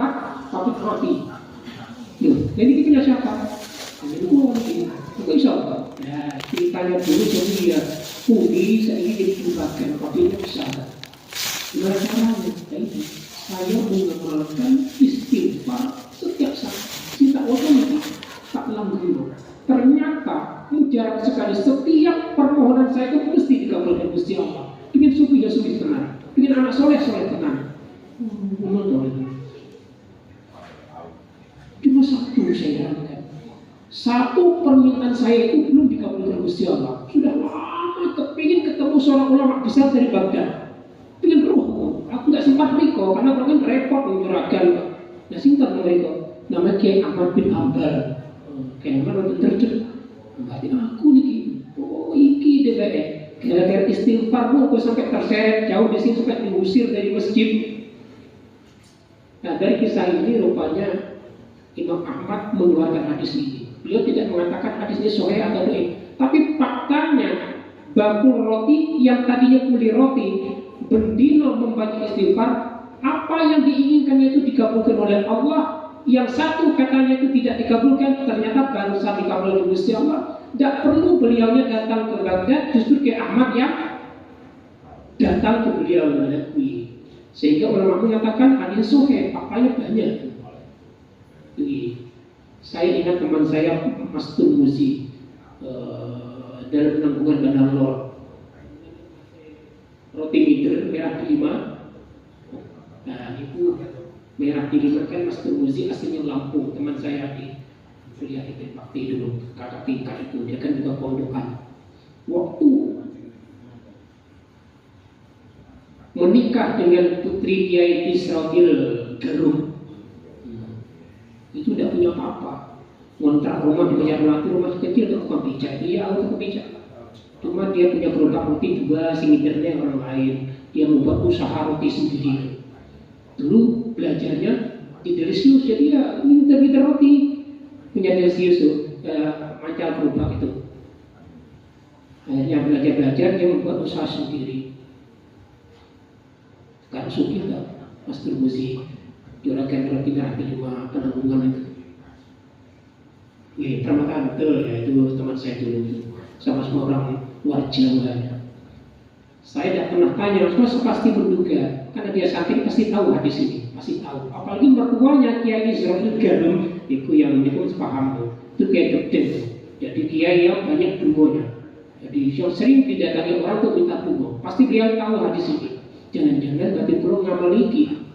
Ahmad tapi roti. Jadi kita punya siapa? Jadi gua ini. Kok bisa? Nah, ceritanya dulu jadi ya putih saya ini jadi juragan tapi bisa. Gimana caranya? Jadi saya mengamalkan istighfar setiap saat. Kita otomatis tak langgeng. Ternyata mujarab sekali setiap permohonan saya itu mesti dikabulkan Gusti Allah. Ingin sufi ya sufi tenang, ingin anak soleh tenang. Cuma satu saya lakukan. Satu permintaan saya itu belum dikabulkan Gusti Allah. Sudah lama kepingin ketemu seorang ulama besar dari Baghdad. Pengen roh, aku nggak sempat mereka karena orang kan repot menyurahkan. Nah singkat mereka, namanya Kiai Ahmad bin Ambal. Kiai Ahmad itu terjun. Berarti aku nih, oh iki DPR. Gara-gara istighfarmu aku sampai terseret jauh di sini sampai diusir dari masjid. Nah dari kisah ini rupanya Imam Ahmad mengeluarkan hadis ini. Beliau tidak mengatakan hadis ini sahih atau dhaif, tapi faktanya bakul roti yang tadinya kuli roti bendino membaca istighfar, apa yang diinginkannya itu dikabulkan oleh Allah. Yang satu katanya itu tidak dikabulkan, ternyata barusan dikabulkan Gusti Allah. Tidak perlu beliaunya datang ke Baghdad, justru ke Ahmad yang datang ke beliau menghadapi. Sehingga ulama mengatakan hadis sahih, faktanya banyak. Saya ingat teman saya Mas Turmuzi dalam penanggungan Bandar Lor, roti mider merah delima. Nah itu merah delima kan Mas Turmuzi aslinya Lampung, teman saya di kuliah itu waktu dulu kakak tingkat itu, dia kan juga pondokan. Waktu menikah dengan putri Kiai Israfil Garum, itu tidak punya apa-apa. Ngontrak rumah di Banjarmasin, rumah kecil untuk tukang pijat, dia tukang pijat. Cuma dia punya gerobak roti juga, singidernya orang lain. Dia membuat usaha roti sendiri. Dulu belajarnya di Delisius, jadi dia minta roti. Punya Delisius tuh, mancal gerobak itu. Akhirnya belajar dia membuat usaha sendiri. Sekarang sugih tak, Mas Turmuzi, juragan roti merah delima penanggungan itu. Permata betul ya, itu teman saya dulu itu. Sama semua orang luar Jawa. Saya tidak pernah tanya, semua pasti menduga karena dia sakit pasti tahu hadis ini, pasti tahu. Apalagi mertuanya Kiai Israfil Garum, itu yang paham itu Kiai Gede. Jadi Kiai yang banyak dungonya. Jadi yang sering didatangi orang untuk minta dungo, pasti dia tahu hadis ini. Jangan-jangan berarti perlu ngamal lagi,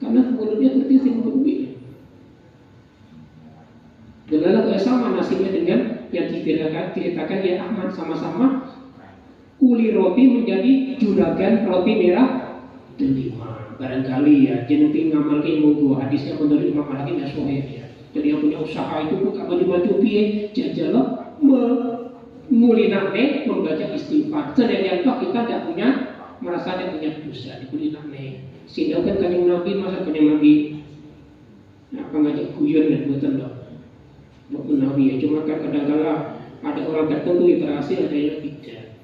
karena mulutnya tertising berbeda. Dengan sama nasibnya dengan yang diceritakan ya Ahmad, sama-sama kuli roti menjadi juragan roti merah delima. Barangkali ya jenengan ngamal ilmu hadisnya menurut Imam Hakim ya sahih ya. Jadi yang punya usaha itu bukan maju-maju piye jajal mengulinakne membaca istighfar. Sedangkan toh kita tidak punya merasa tidak punya dosa dikulinakne. Sehingga kan kanjeng Nabi masa kanjeng Nabi apa ngajak guyon dan buatan dok. Maupun Nabi ya, cuma kan kadang-kadang ada orang tertentu yang berhasil, ada yang tidak.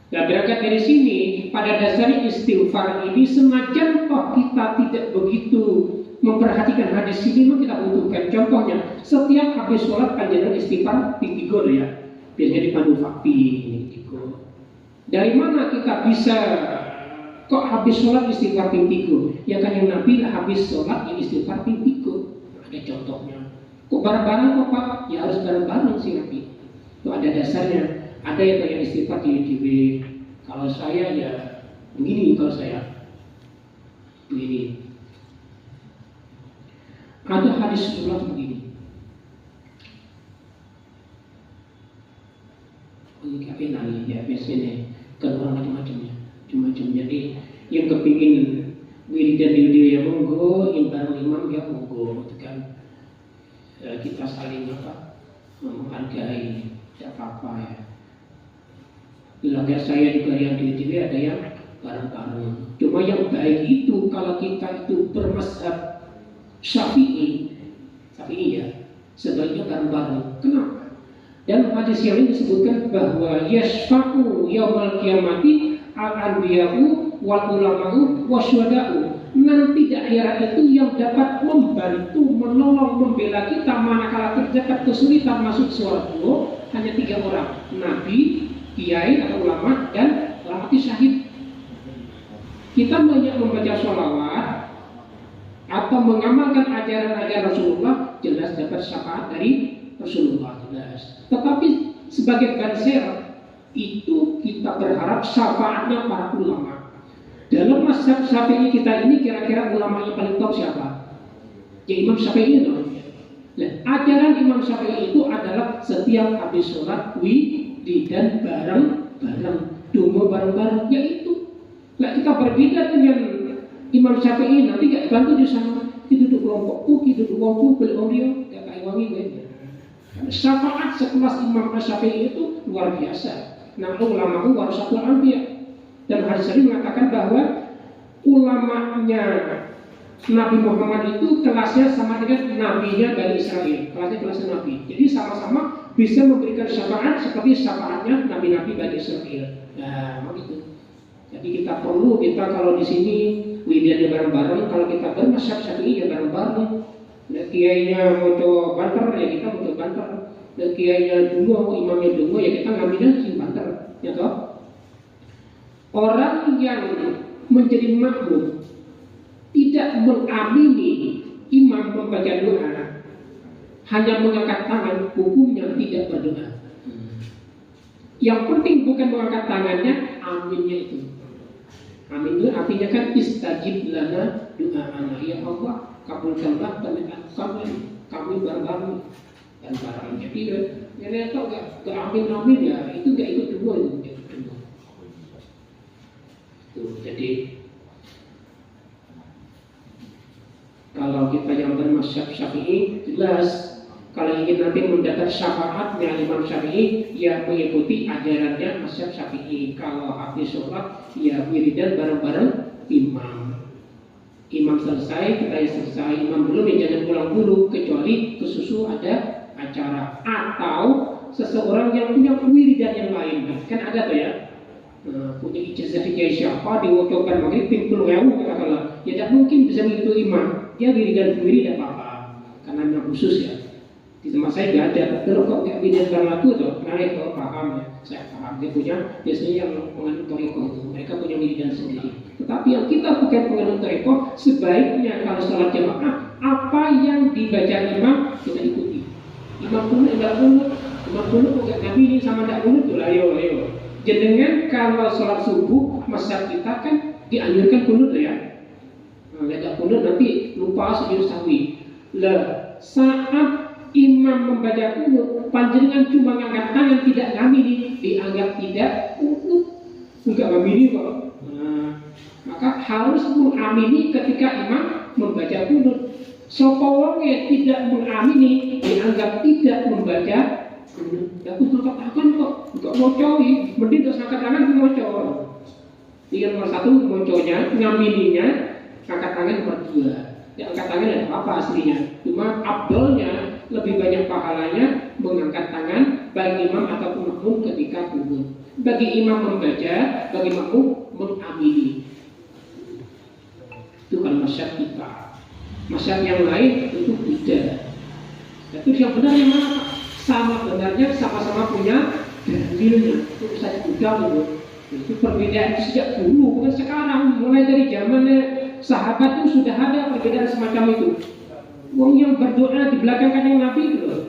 Nah berangkat dari sini, pada dasarnya istighfar ini senajan toh kita tidak begitu memperhatikan hadis ini, memang kita butuhkan. Contohnya, setiap habis sholat panjenengan istighfar tiga ya, biasanya dipandu fakti. Dari mana kita bisa kok habis sholat istighfar tiga? Ya kan yang Nabi habis sholat yang istighfar tiga. Ada contohnya. Kok bareng-bareng kok Pak? Ya harus bareng-bareng sih Nabi. Itu ada dasarnya. Ada yang istighfar di kalau saya ya begini, kalau saya begini. Ada hadis sholat begini. Ini apa nanya ya biasanya kan orang macam-macamnya. Jadi yang kepingin wiridan di ya monggo, yang bareng imam ya monggo, itu kan. Kita saling menghargai, tidak apa-apa ya. Bilangnya saya juga yang di ada yang bareng-bareng. Cuma yang baik itu kalau kita itu bermazhab Syafi'i ya, sebaiknya bareng-bareng. Kenapa? Dan hadis yang ini disebutkan bahwa yasfa'u yaumal qiyamati al-anbiya'u wal ulama'u wasyuhada'u. nanti di akhirat itu yang dapat membantu, menolong, membela kita manakala terdapat kesulitan masuk surga hanya 3 orang, nabi, kiai atau ulama, dan orang mati syahid. Kita banyak membaca sholawat atau mengamalkan ajaran-ajaran Rasulullah, jelas dapat syafaat dari Rasulullah, jelas. Tetapi sebagai banser itu kita berharap syafaatnya para ulama. Dalam mazhab Syafi'i kita ini kira-kira ulama yang paling top siapa? Ya Imam Syafi'i dong. Nah, ajaran Imam Syafi'i itu adalah setiap habis sholat wiridan bareng-bareng, donga bareng-bareng, yaitu. Nah, kita berbeda dengan Imam Syafi'i, nanti gak bantu di sana, itu duduk kelompokku, itu duduk kelompokku, beli audio, gak kayak wangi gue. Syafaat sekelas Imam Syafi'i itu luar biasa. Nah, ulama itu warasatul anbiya. Dan hadis ini mengatakan bahwa ulamanya Nabi Muhammad itu kelasnya sama dengan nabinya Bani Israel, kelasnya nabi. Jadi sama-sama bisa memberikan syafaat seperti syafaatnya nabi-nabi Bani Israel. Nah, begitu. Jadi kita kalau di sini wiridannya bareng-bareng, kalau kita bermazhab Syafi'i ya bareng-bareng. Nah, kiainya mau banter ya kita mau banter. Dan kiainya dungo, imamnya dungo ya kita ngambilnya si banter, ya toh. Orang yang menjadi makmum tidak mengamini imam membaca doa, hanya mengangkat tangan, hukumnya tidak berdoa. Yang penting bukan mengangkat tangannya, aminnya itu. Amin itu artinya kan istajib lana doa-ana, ya Allah kabulkanlah permintaan kami bareng-bareng dan bareng. Jadi ya tau gak amin ya itu gak ikut dua itu. Jadi kalau kita yang bermazhab Syafi'i jelas kalau ingin nanti mendapat syafaatnya Imam Syafi'i ya mengikuti ajarannya mazhab Syafi'i. Kalau habis sholat ya wiridan bareng-bareng imam selesai, kita selesai, imam belum ya jangan pulang dulu kecuali kesusu ada acara atau seseorang yang punya wiridan yang lain kan ada tuh ya. Punya ijazah siapa diwakilkan maghrib pimpul ngewu katakanlah ya tidak mungkin bisa mengikuti imam, dia wiridan sendiri tidak apa-apa karena memang khusus ya. Di tempat saya tidak ada, kalau kok nggak wiridan berlaku tuh naik kalau paham ya, saya paham dia punya biasanya yang penganut thariqah mereka punya wiridan sendiri. Tetapi yang kita bukan penganut thariqah sebaiknya kalau sholat jamaah apa yang dibaca imam kita ikuti. Imam kunut enggak kunut, imam kunut enggak nabi ini sama enggak kunut tuh ayo. Jenengan kalau sholat subuh mazhab kita kan dianjurkan kunut ya. Enggak kunut nanti lupa sujud sahwi. Lah saat imam membaca kunut panjenengan cuma ngangkat tangan tidak ngamini dianggap tidak kunut. Enggak ngamini kok. Maka harus mengamini ketika imam membaca kunut. Sapa wonge tidak mengamini dianggap tidak membaca kunut. Aku angkat tangan kok, enggak mocoi, mending terus angkat tangan mocoi. Yang nomor 1 moconya, ngamininya, angkat tangan nomor 2. Ya angkat tangan ada apa aslinya? Cuma abdolnya lebih banyak pahalanya mengangkat tangan bagi imam ataupun makmum ketika kunut. Bagi imam membaca, bagi makmum mengamini. Itu kalau mazhab kita. Mazhab yang lain itu beda. Itu yang benar yang mana? Sama benarnya sama-sama punya dalilnya. Itu saya udah itu perbedaan sejak dulu bukan sekarang. Mulai dari zaman sahabat itu sudah ada perbedaan semacam itu. Wong yang berdoa di belakang kanjeng Nabi itu loh.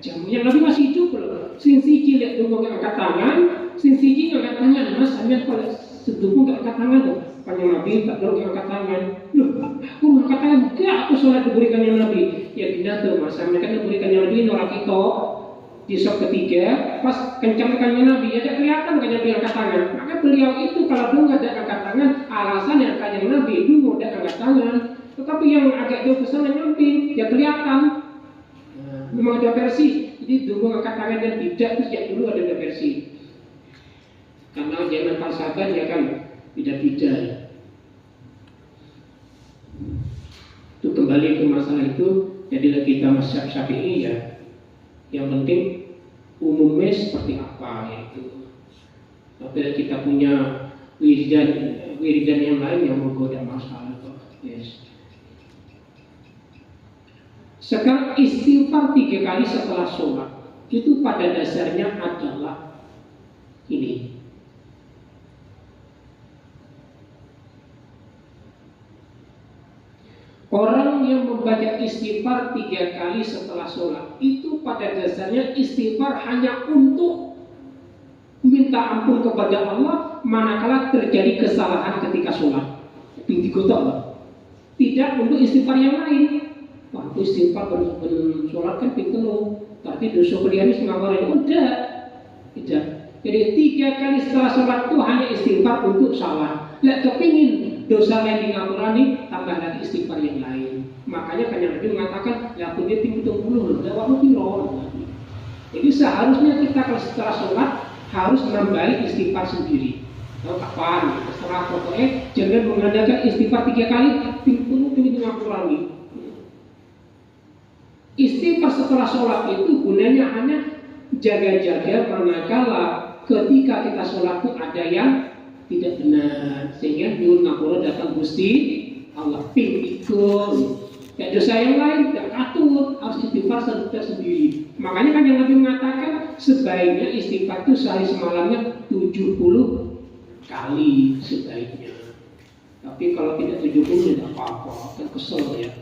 Yang Nabi masih hidup loh. Sing siji lihat dulu angkat tangan, sing siji angkat tangan. Mas, sampean kalau sedukung angkat tangan tuh. Kanjeng Nabi tak perlu angkat tangan. Loh, aku angkat tangan enggak aku sholat diberikan yang Nabi. Ya bina tuh mas, mereka diberikan yang Nabi orang kita. Di shock ketiga, pas kencangkannya Nabi, ya kelihatan kan Nabi angkat tangan. Maka beliau itu kalau dulu nggak ada angkat tangan, alasannya kanjeng Nabi dulu nggak ada angkat tangan. Tetapi yang agak jauh ke sana nyamping, ya kelihatan. Memang ada versi. Jadi dulu angkat tangan dan tidak itu sejak dulu ada versi. Karena zaman falsafah ya kan beda-beda. Itu kembali ke masalah itu, jadilah kita mazhab Syafi'i ya. Yang penting umumnya seperti apa yaitu. Apabila kita punya wiridan yang lain yang menggoda masalah. Yes. Sekarang istighfar 3 kali setelah sholat itu pada dasarnya adalah ini. Orang yang membaca istighfar 3 kali setelah sholat itu pada dasarnya istighfar hanya untuk minta ampun kepada Allah manakala terjadi kesalahan ketika sholat. Tidak untuk istighfar yang lain. Waktu istighfar baru sholat kan pintu, tapi dosa beliau ngapain? Udah, tidak. Jadi 3 kali setelah sholat itu hanya istighfar untuk salah. Lek kepingin dosa lain dingapurani, tambah lagi istighfar yang lain. Makanya kan yang Nabi mengatakan, ya aku dia pintu puluh, lewat piro. Jadi seharusnya kita kalau setelah sholat harus menambah istighfar sendiri. Tahu kapan? Setelah pokoknya jangan mengadakan istighfar 3 kali, pintu ngapurani. Istighfar setelah sholat itu gunanya hanya jaga-jaga manakala ketika kita sholat itu ada yang tidak benar, sehingga nyuwun ngapura datang Gusti Allah ping ikut. Ya dosa yang lain tidak katut, harus istighfar sendiri. Makanya kan yang Nabi mengatakan sebaiknya istighfar itu sehari semalamnya 70 kali sebaiknya. Tapi kalau tidak 70 tidak apa-apa, kan kesel ya.